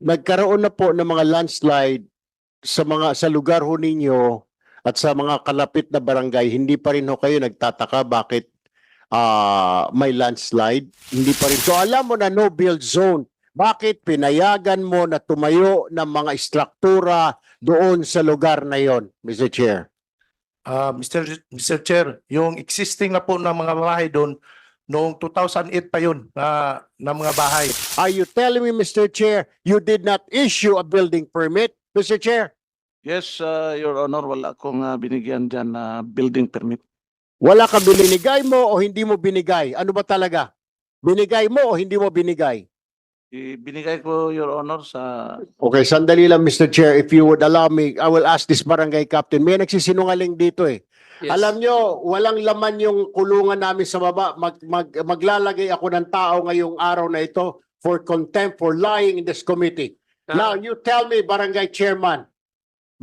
nagkaroon na po ng mga landslide sa lugar ho ninyo at sa mga kalapit na barangay, hindi pa rin ho kayo nagtataka bakit may landslide? Hindi pa rin. So alam mo na no build zone. Bakit pinayagan mo na tumayo ng mga istruktura doon sa lugar na yon, Mr. Chair? Mr. Chair, yung existing na po ng mga bahay doon, noong 2008 pa yun na mga bahay. Are you telling me, Mr. Chair, you did not issue a building permit, Mr. Chair? Yes, Your Honor, wala akong binigyan dyan na building permit. Wala ka binigay mo o hindi mo binigay? Ano ba talaga? Binigay mo o hindi mo binigay? Binigay ko, Your Honor, sa... Okay, sandali lang, Mr. Chair. If you would allow me, I will ask this barangay captain. May nagsisinungaling dito eh. Yes. Alam nyo, walang laman yung kulungan namin sa baba. Maglalagay ako ng tao ngayong araw na ito for contempt for lying in this committee. Now, you tell me, barangay chairman,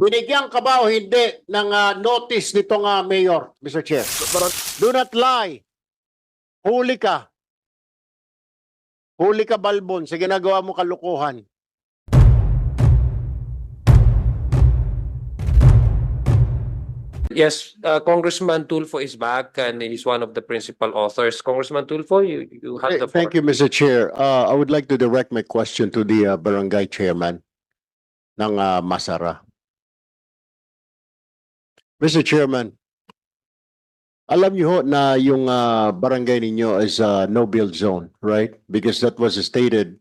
binigyan ka ba o hindi ng notice nitong mayor, Mr. Chair? Do not lie. Huli ka. Huli ka, Balbon, sa ginagawa mo kalukuhan. Yes, Congressman Tulfo is back and he's one of the principal authors. Congressman Tulfo, you have the floor. Thank you, Mr. Chair. I would like to direct my question to the barangay chairman ng Masara. Mr. Chairman, alam niyo ho na yung barangay ninyo is no build zone, right? Because that was stated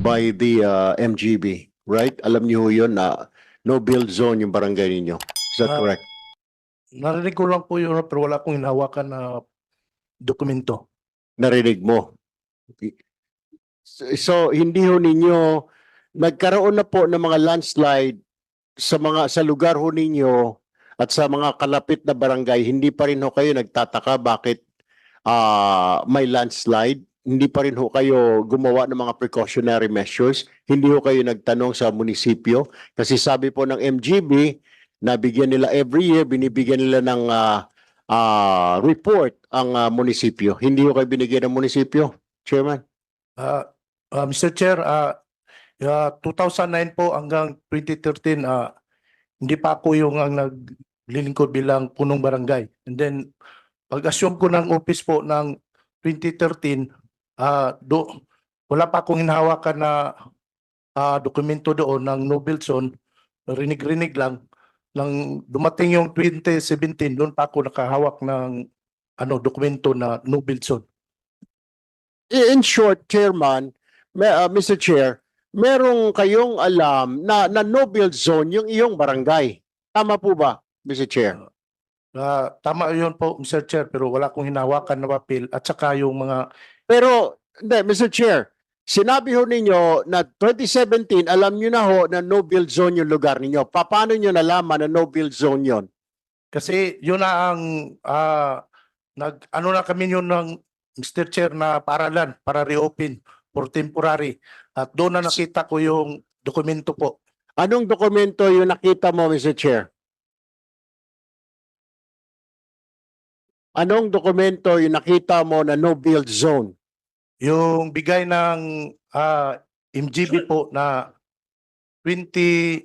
by the MGB, right? Alam niyo ho yun na no build zone yung barangay ninyo. Is that correct? Narinig ko lang po yun, pero wala akong hinahawakan na dokumento. Narinig mo. So hindi ho ninyo nagkaroon na po ng mga landslide sa lugar ho ninyo at sa mga kalapit na barangay, hindi pa rin ho kayo nagtataka bakit may landslide? Hindi pa rin ho kayo gumawa ng mga precautionary measures? Hindi ho kayo nagtanong sa munisipyo? Kasi sabi po ng MGB, nabigyan nila every year, binibigyan nila ng report ang munisipyo. Hindi ho kayo binigyan ng munisipyo, Chairman? Mr. Chair, 2009 po hanggang 2013, hindi pa ako yung ang naglilingkod bilang punong barangay. And then, pag-assume ko ng office po ng 2013, wala pa akong hinahawakan na dokumento doon ng no build zone. Rinig-rinig lang. Nang dumating yung 2017, doon pa ako nakahawak ng dokumento na no build zone. In short, Chairman, Mr. Chair, merong kayong alam na no build zone yung iyong barangay. Tama po ba, Mr. Chair? Tama yun po, Mr. Chair, pero wala akong hinahawakan na papel at saka yung mga... Pero, hindi, Mr. Chair, sinabi ho ninyo na 2017, alam nyo na ho na no build zone yung lugar ninyo. Paano nyo nalaman na no build zone yon? Kasi yun na ang... ano na kami yun ng Mr. Chair na paralan para reopen for temporary. At doon na nakita ko yung dokumento po. Anong dokumento yung nakita mo, Mr. Chair? Anong dokumento yung nakita mo na no build zone? Yung bigay ng MGB po na 2008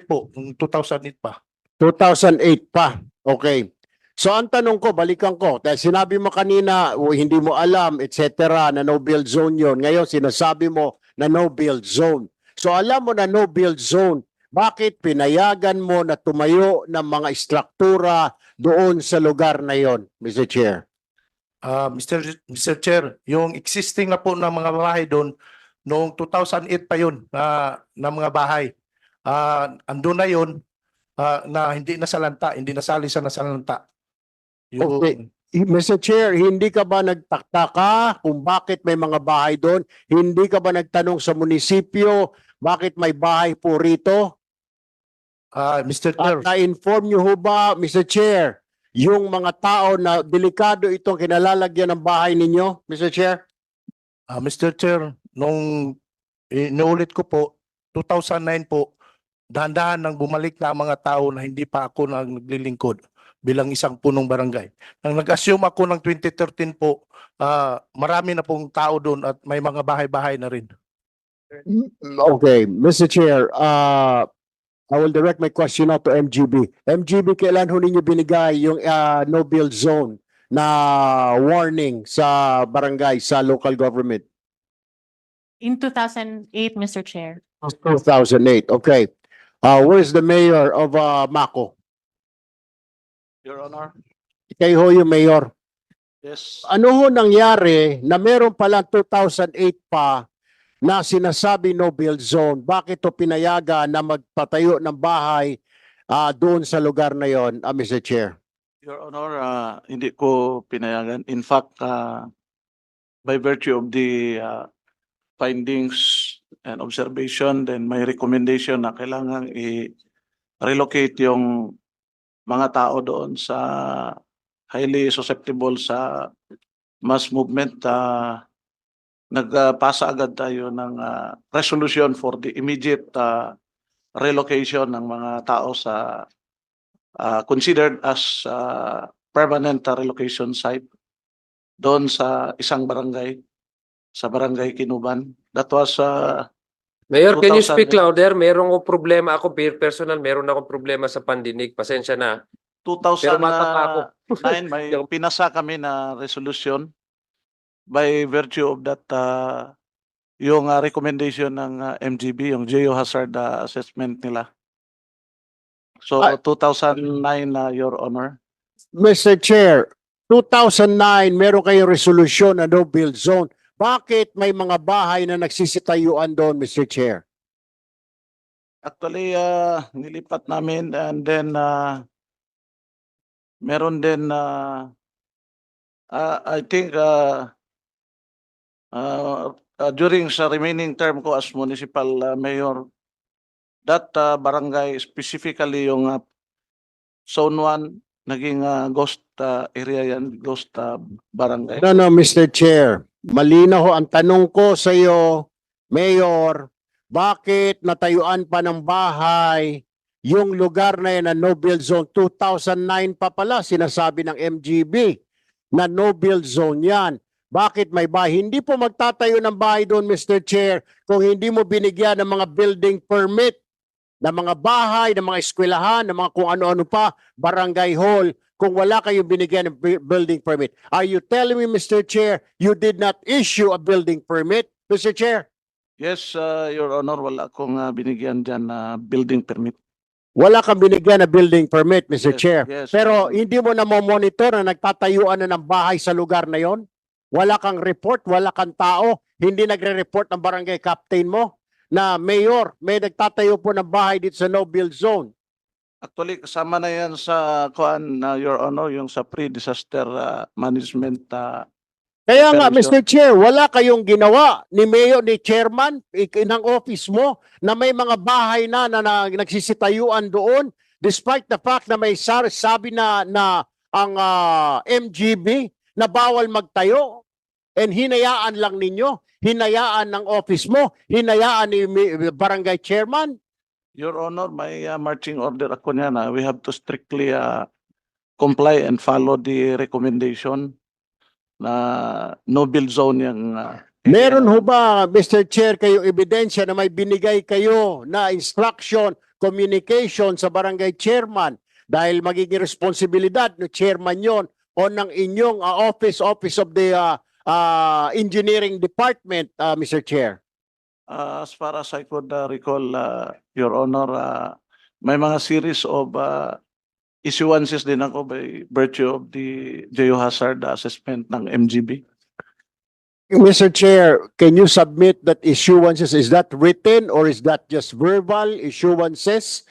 po, 2008 pa. 2008 pa. Okay. So ang tanong ko, balikan ko, dahil sinabi mo kanina, hindi mo alam, etc., na no build zone yon. Ngayon, sinasabi mo na no build zone. So alam mo na no build zone, bakit pinayagan mo na tumayo ng mga istruktura doon sa lugar na yon, Mr. Chair? Mr. Chair, yung existing na po ng mga bahay doon, noong 2008 pa yun na mga bahay. Andun na yun na hindi nasalanta, hindi nasali sa nasalanta. Okay. Mr. Chair, hindi ka ba nagtaktaka kung bakit may mga bahay doon? Hindi ka ba nagtanong sa munisipyo bakit may bahay po rito? Mr. Chair, At na-inform nyo ho ba, Mr. Chair, yung mga tao na delikado itong kinalalagyan ng bahay ninyo, Mr. Chair? Mr. Chair, nung inuulit ko po, 2009 po, dahan-dahan nang bumalik na ang mga tao na hindi pa ako naglilingkod bilang isang punong barangay. Nang nag-assume ako ng 2013 po, marami na pong tao doon at may mga bahay-bahay na rin. Okay, Mr. Chair, I will direct my question out to MGB. MGB, kailan ho ninyo binigay yung no-build zone na warning sa barangay, sa local government? In 2008, Mr. Chair. 2008, okay. Where's the mayor of Mako? Your Honor. Kayo ho yung mayor. Yes. Ano ho nangyari na meron pala 2008 pa na sinasabi no build zone? Bakit to pinayagan na magpatayo ng bahay doon sa lugar na yon, Mr. Chair? Your Honor, hindi ko pinayagan. In fact, by virtue of the findings and observation, then may recommendation na kailangan i-relocate yung mga tao doon sa highly susceptible sa mass movement. Nagpasa agad tayo ng resolution for the immediate relocation ng mga tao sa considered as permanent relocation site doon sa isang barangay, sa barangay Kinuban. That was Mayor, can you speak 2008. louder? Merong ko problema ako, personal, meron akong problema sa pandinig. Pasensya na. Pero bata pa ako. 2009 may pinasa kami na resolution by virtue of that yung recommendation ng MGB, yung geohazard assessment nila. So Ah. 2009 Your Honor. Mr. Chair, 2009 meron kayong resolution na no build zone. Bakit may mga bahay na nagsisitayuan doon, Mr. Chair? Actually nilipat namin, and then meron din I think during sa remaining term ko as municipal mayor, that barangay, specifically yung zone 1, naging ghost area yan, ghost barangay. No, Mr. Chair. Malinaw ho ang tanong ko sa iyo, Mayor, bakit natayuan pa ng bahay yung lugar na yan na no build zone? 2009 pa pala sinasabi ng MGB na no build zone yan. Bakit may bahay? Hindi po magtatayo ng bahay doon, Mr. Chair, kung hindi mo binigyan ng mga building permit, ng mga bahay, ng mga eskwelahan, ng mga kung ano-ano pa, barangay hall, kung wala kayong binigyan ng building permit. Are you telling me, Mr. Chair, you did not issue a building permit, Mr. Chair? Yes, Your Honor, wala akong binigyan dyan na building permit. Wala kang binigyan na building permit, Mr. Yes, Chair. yes, Pero Your Honor. hindi mo na monitor na nagtatayuan na ng bahay sa lugar na yon? Wala kang report, wala kang tao, hindi nagre-report ng barangay captain mo na mayor, may nagtatayo po ng bahay dito sa no build zone. Actually, kasama na yan sa kuan Your Honor, yung sa pre-disaster management. Kaya nga, Permission. Mr. Chair, wala kayong ginawa ni Mayor, ni Chairman, ng office mo na may mga bahay na nagsisitayuan doon despite the fact na may sabi na ang MGB na bawal magtayo and hinayaan lang ninyo, hinayaan ng office mo, hinayaan ni Barangay Chairman. Your Honor, may marching order ako niyan. We have to strictly comply and follow the recommendation na no build zone yung Meron ho ba, Mr. Chair, kayong ebidensya na may binigay kayo na instruction, communication sa barangay chairman dahil magiging responsibilidad ng chairman yon o ng inyong office of the engineering department, Mr. Chair? As far as I could recall, Your Honor, may mga series of issuances din ako by virtue of the geohazard assessment ng MGB. Mr. Chair, can you submit that issuances? Is that written or is that just verbal issuances?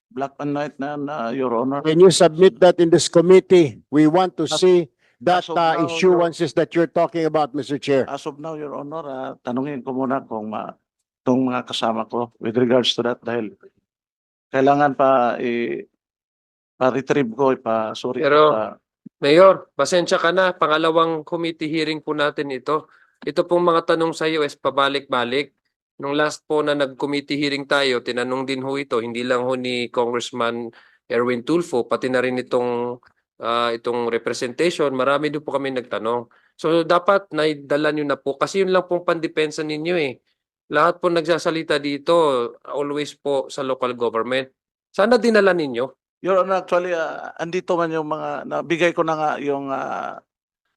Black and white na, Your Honor. Can you submit that in this committee? We want to see that as of now, issuances that you're talking about, Mr. Chair. As of now, Your Honor, tanungin ko muna kung itong mga kasama ko with regards to that dahil kailangan pa-retrieve ko, sorry. Pero- Mayor, pasensya ka na. Pangalawang committee hearing po natin ito. Ito pong mga tanong sa iyo is pabalik-balik. Nung last po na nag-committee hearing tayo, tinanong din ho ito, hindi lang ho ni Congressman Erwin Tulfo, pati na rin itong representation, marami din po kami nagtanong. So dapat naidala nyo na po, kasi yun lang pong pandepensa ninyo eh. Lahat po nagsasalita dito, always po sa local government. Sana dinala ninyo. Your Honor, actually, andito man yung mga, nabigay ko na nga yung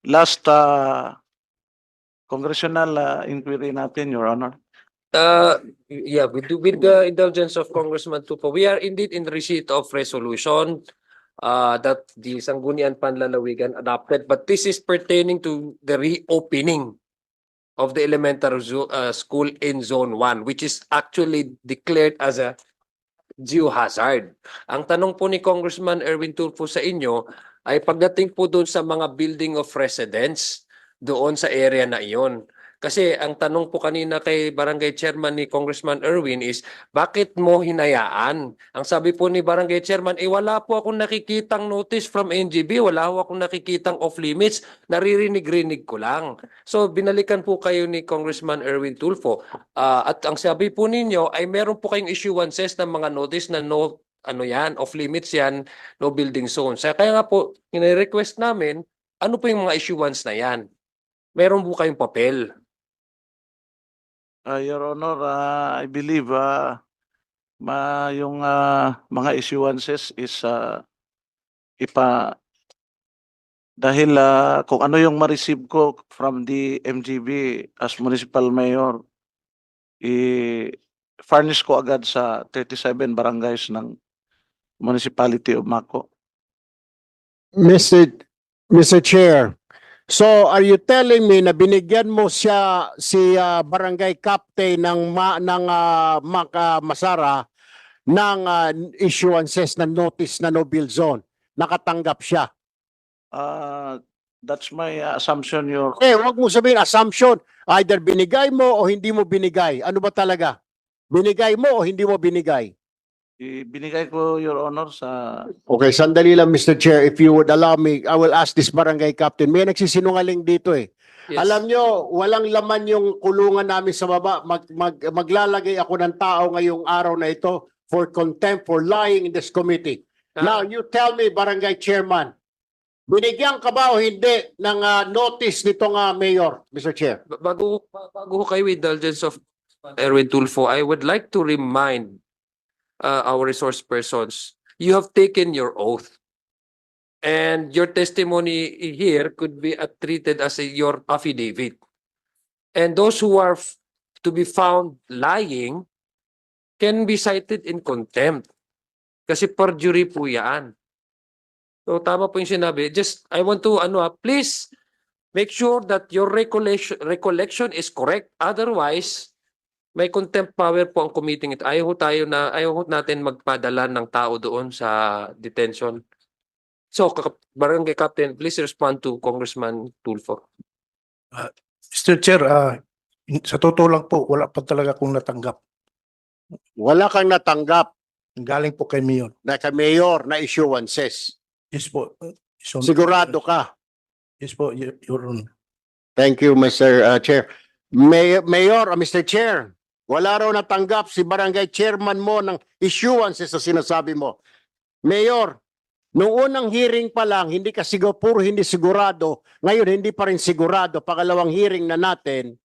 last congressional inquiry natin, Your Honor. Yeah, with the indulgence of Congressman Tupo, we are indeed in receipt of resolution that the Sangguniang Panlalawigan adopted, but this is pertaining to the reopening of the elementary school in Zone 1, which is actually declared as a geohazard. Ang tanong po ni Congressman Erwin Tulfo sa inyo ay pagdating po doon sa mga building of residence doon sa area na iyon. Kasi ang tanong po kanina kay Barangay Chairman ni Congressman Erwin is, bakit mo hinayaan? Ang sabi po ni Barangay Chairman, wala po akong nakikitang notice from NGB, wala po akong nakikitang off limits, naririnig-rinig ko lang. So binalikan po kayo ni Congressman Erwin Tulfo. At ang sabi po ninyo ay meron po kayong issuances ng mga notice na no, ano yan, off limits yan, no building zones. Kaya nga po, request namin, ano po yung mga issuance na yan? Meron po kayong papel. Your Honor, I believe yung mga issuances is dahil kung ano yung ma-receive ko from the MGB as municipal mayor, i-furnish ko agad sa 37 barangays ng municipality of Mako. Mr. Chair, so are you telling me na binigyan mo siya si barangay captain ng Masara ng issuances ng notice na no build zone? Nakatanggap siya. That's my assumption, Your Wag mo sabihin assumption. Either binigay mo o hindi mo binigay. Ano ba talaga? Binigay mo o hindi mo binigay? Binigay ko, Your Honor, sa Okay, sandali lang Mr. Chair. If you would allow me, I will ask this barangay captain. May nagsisinungaling dito eh. Yes. Alam nyo, walang laman yung kulungan namin sa baba. Maglalagay ako ng tao ngayong araw na ito for contempt for lying in this committee. Now, you tell me, barangay chairman, binigyan ka ba o hindi ng notice nitong mayor, Mr. Chair? Bago ko kayo with indulgence of Erwin Tulfo, I would like to remind our resource persons, you have taken your oath. And your testimony here could be treated as your affidavit. And those who are to be found lying can be cited in contempt. Kasi perjury po yan. So tama po yung sinabi. Just, I want to, please make sure that your recollection is correct. Otherwise, may contempt power po ang committing it. Ayaw natin magpadala ng tao doon sa detention. So, Barangay Captain, please respond to Congressman Tulfo. Mr. Chair, sa totoo lang po, wala pa talaga akong natanggap. Wala kang natanggap Galing po kay Mayor. na kay mayor na issuances. Yes po. Sigurado ka. Yes po, Your Honor. Thank you, Mr. Chair. Mayor, Mr. Chair, wala raw natanggap si barangay chairman mo ng issuances sa sinasabi mo. Mayor, nung unang hearing pa lang, hindi ka puro hindi sigurado. Ngayon, hindi pa rin sigurado. Pangalawang hearing na natin.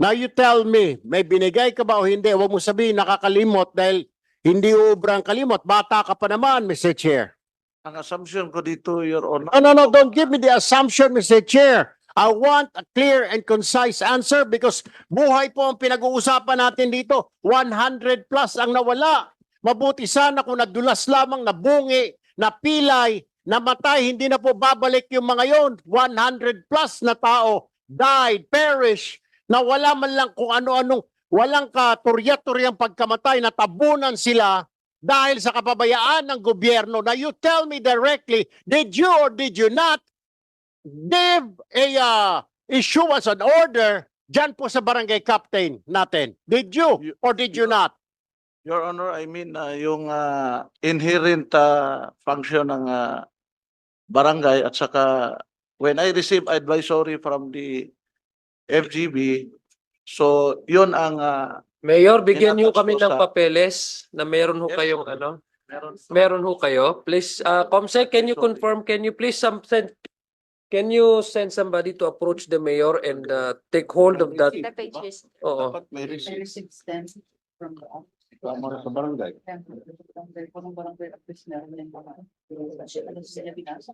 Now you tell me, may binigay ka ba o hindi? Huwag mo sabihin nakakalimot dahil hindi ubrang kalimot. Bata ka pa naman, Mr. Chair. ang assumption ko dito, Your Honor. No, don't give me the assumption, Mr. Chair. I want a clear and concise answer because buhay po ang pinag-uusapan natin dito. 100 plus ang nawala. Mabuti sana kung nadulas lamang, nabungi, napilay, namatay, hindi na po babalik yung mga yon. 100 plus na tao died, perished, na wala man lang kung ano-anong, walang katurya-turyang pagkamatay, natabunan sila dahil sa kapabayaan ng gobyerno. Now you tell me directly, did you or did you not give a issuance an order dyan po sa barangay captain natin? Did you or did you not? Your Honor, I mean yung inherent function ng barangay at saka when I receive advisory from the FGB, so yun ang Mayor, bigyan niyo Inatas kami po ng sa- papeles na meron ho Yes, kayong meron. meron ho kayo. Please, Comsec, can you confirm, can you please send Can you send somebody to approach the mayor and take hold of that? The pages. Oo. Dapat may receipt. Receipts then from the office. Tama sa barangay. Kung barangay office na rin yung mga ano sila binasa.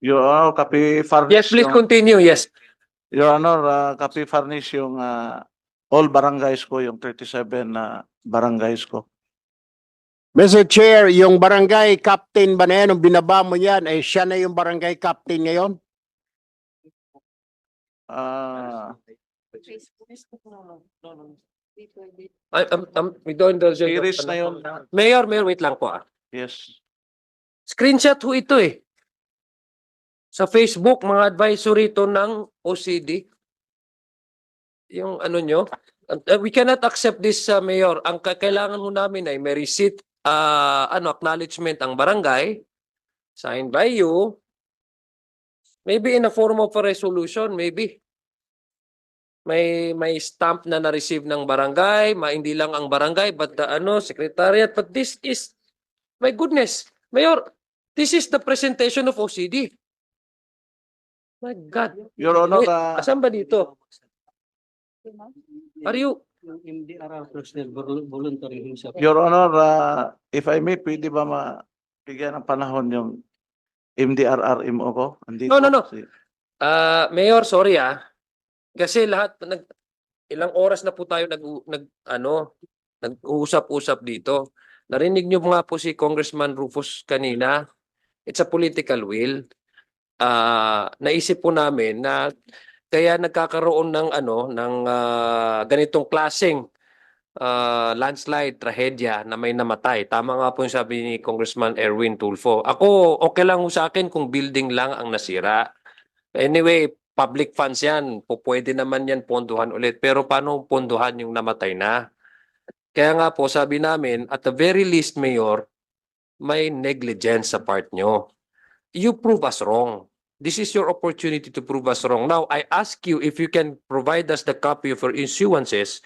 Your Honor, copy furnish. Yes, please continue. Yes. Your Honor, copy furnish yung all barangays ko, yung 37 na barangays ko. Mr. Chair, yung barangay captain ba na yan, nung binaba mo yan, eh siya na yung barangay captain ngayon? We don't indulge in- Iris na yun. Mayor, wait lang po. Yes. Screenshot ho ito eh. Sa Facebook, mga advisory ito ng OCD. Yung ano nyo. We cannot accept this, Mayor. Ang kailangan ho namin ay may receipt, acknowledgement ang barangay, signed by you, maybe in a form of a resolution, maybe. May stamp na na-receive ng barangay, hindi lang ang barangay, but the secretariat. But this is, my goodness, Mayor, this is the presentation of OCD. My God. Your Honor, Wait, asan ba dito? Are you, Your Honor, if I may, pwede ba mabigyan ng panahon yung MDRRMO ko? Andito. No. Mayor, sorry Kasi ilang oras na po tayo nag-uusap-usap dito. Narinig niyo nga po si Congressman Rufus kanina. It's a political will. Naisip po namin na kaya nagkakaroon ng ganitong klaseng landslide, trahedya na may namatay. Tama nga po yung sabi ni Congressman Erwin Tulfo. Ako, okay lang sa akin kung building lang ang nasira. Anyway, public funds yan. Pwede naman yan ponduhan ulit. Pero paano ponduhan yung namatay na? Kaya nga po, sabi namin, at the very least, Mayor, may negligence sa part nyo. You prove us wrong. This is your opportunity to prove us wrong. Now, I ask you if you can provide us the copy of your issuances.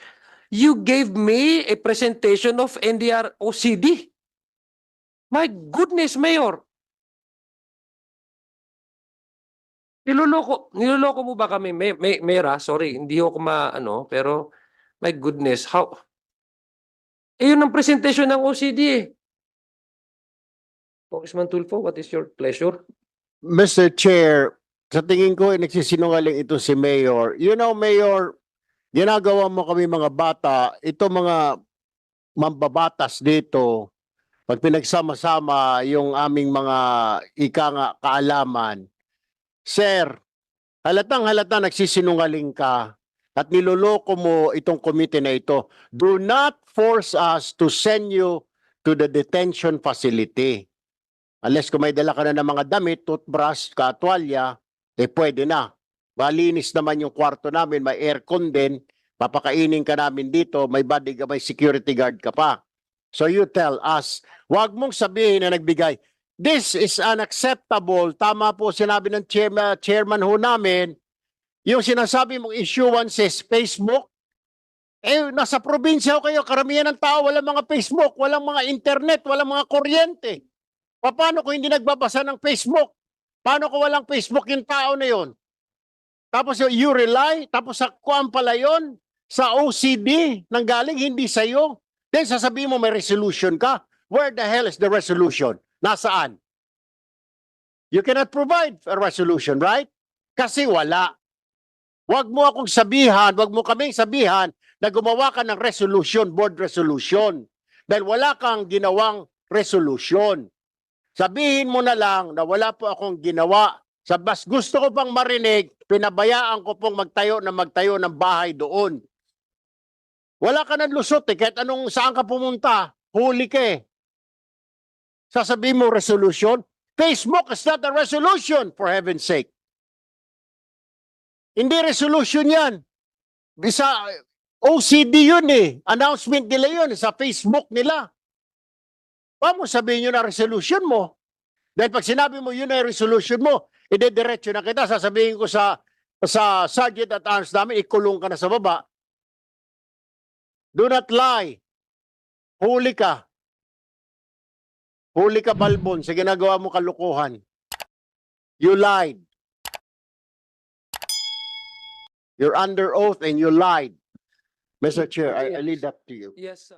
You gave me a presentation of NDR OCD. My goodness, Mayor. Niloloko mo ba kami, Mayor? Sorry, hindi ako pero my goodness, how? Yun ang presentation ng OCD Congressman Tulfo, what is your pleasure? Mr. Chair, sa tingin ko, nagsisinungaling ito si Mayor. You know, Mayor, ginagawa mo kami mga bata, ito mga mambabatas dito, pag pinagsama-sama yung aming mga kaalaman, Sir, halatang-halata nagsisinungaling ka at niloloko mo itong komite na ito. Do not force us to send you to the detention facility. Unless kung may dala ka na ng mga damit, toothbrush, katwalya, pwede na. Malinis naman yung kwarto namin, may aircon din, papakainin ka namin dito, may may security guard ka pa. So you tell us, wag mong sabihin na nagbigay, this is unacceptable. Tama po sinabi ng chairman ho namin, yung sinasabi mong issuances, Facebook, nasa probinsya ho kayo, karamihan ng tao, walang mga Facebook, walang mga internet, walang mga kuryente. Paano kung hindi nagbabasa ng Facebook? Paano kung walang Facebook yung tao na yon? Tapos you rely, tapos sa kuwan pala yun, sa OCD, nanggaling, hindi sa'yo. Then sasabihin mo may resolution ka. Where the hell is the resolution? Nasaan? You cannot provide a resolution, right? Kasi wala. Wag mo akong sabihan, wag mo kaming sabihan na gumawa ka ng resolution, board resolution. Dahil wala kang ginawang resolution. Sabihin mo na lang na wala po akong ginawa. Mas gusto ko pang marinig, pinabayaan ko pong magtayo ng bahay doon. Wala ka ng lusot kahit saan ka pumunta, huli ka Sasabihin mo resolution? Facebook is not a resolution, for heaven's sake. Hindi resolution yan. Bisa OCD yun Announcement nila yun sa Facebook nila. Paano sabihin yun na resolution mo? Dahil pag sinabi mo yun na resolution mo, idediretso na kita. Sasabihin ko sa Sergeant at Arms namin, ikulong ka na sa baba. Do not lie. Huli ka. Huli ka, Balbon, sa ginagawa mo kalukuhan. You lied. You're under oath and you lied. Mr. Chair, I leave that to you. Yes,